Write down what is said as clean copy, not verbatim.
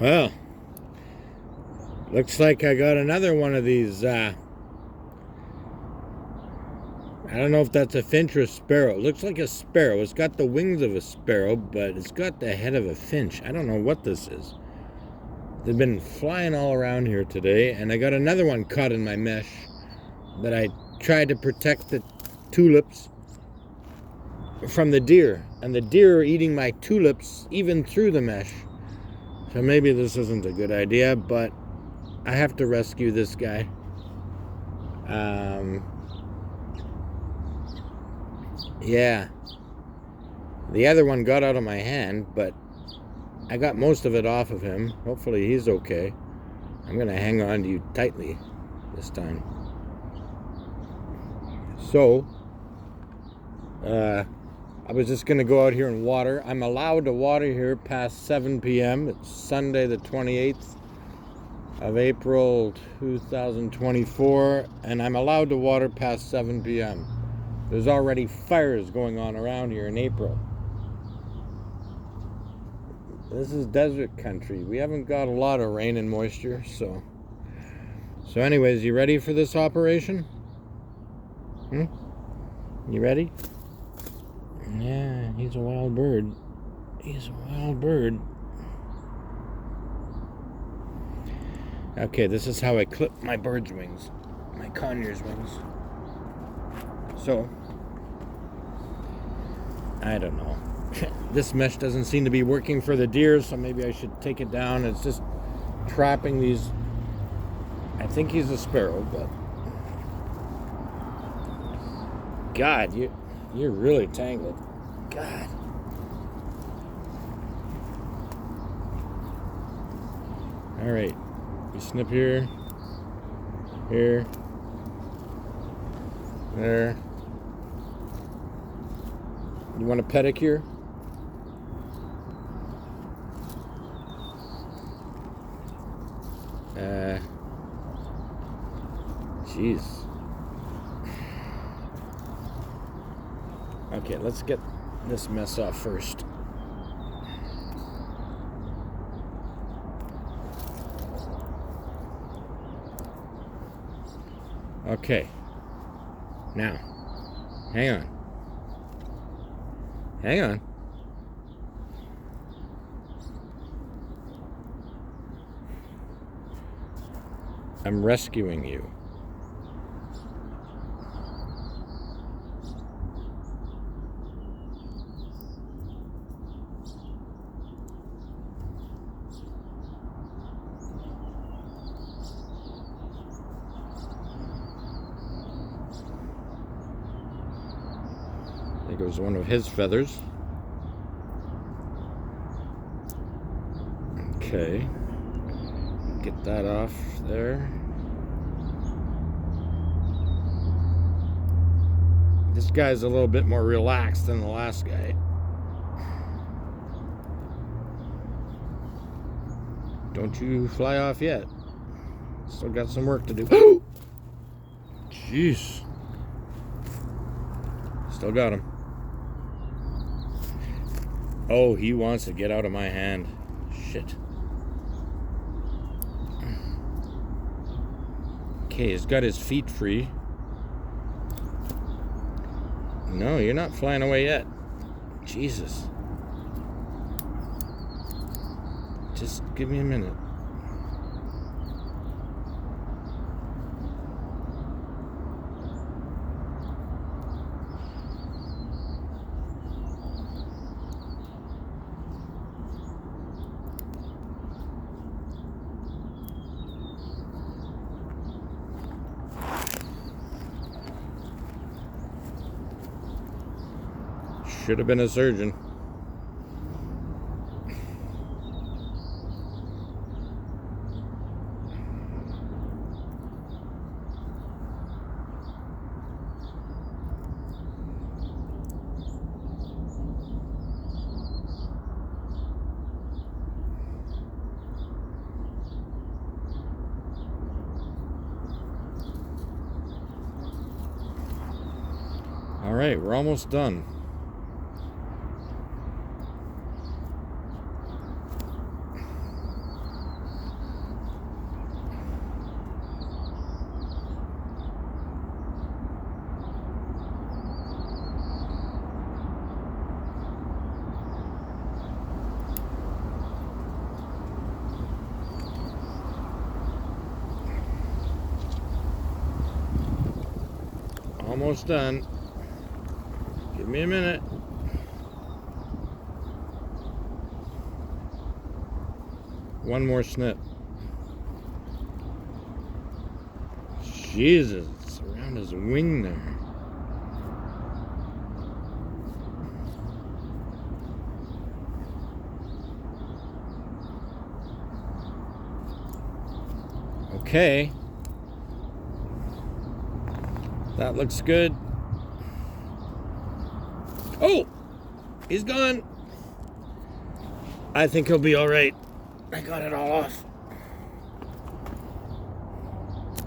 Well, looks like I got another one of these. I don't know if that's a finch or a sparrow. It looks like a sparrow. It's got the wings of a sparrow, but it's got the head of a finch. I don't know what this is. They've been flying all around here today, and I got another one caught in my mesh that I tried to protect the tulips from the deer. And the deer are eating my tulips even through the mesh. So maybe this isn't a good idea, but I have to rescue this guy. Yeah. The other one got out of my hand, but I got most of it off of him. Hopefully he's okay. I'm going to hang on to you tightly this time. So, I was just going to go out here and water. I'm allowed to water here past 7 p.m. It's Sunday the 28th of April 2024, and I'm allowed to water past 7 p.m. There's already fires going on around here in April. This is desert country. We haven't got a lot of rain and moisture, so anyways, you ready for this operation? You ready? Yeah, he's a wild bird. He's a wild bird. Okay, this is how I clip my bird's wings, my conures wings. So, I don't know. This mesh doesn't seem to be working for the deer, so maybe I should take it down. It's just trapping these. I think he's a sparrow, but God, you're really tangled. God. All right, you snip here, here, there. You want a pedicure? Jeez. Okay, let's get this mess off first. Okay. Now, hang on. Hang on. I'm rescuing you. There goes one of his feathers. Okay. Get that off there. This guy's a little bit more relaxed than the last guy. Don't you fly off yet. Still got some work to do. Jeez. Still got him. Oh, he wants to get out of my hand. Shit. Okay, he's got his feet free. No, you're not flying away yet. Jesus. Just give me a minute. Should have been a surgeon. All right, we're almost done. Almost done. Give me a minute. One more snip. Jesus, it's around his wing there. Okay. That looks good. Oh! He's gone. I think he'll be all right. I got it all off.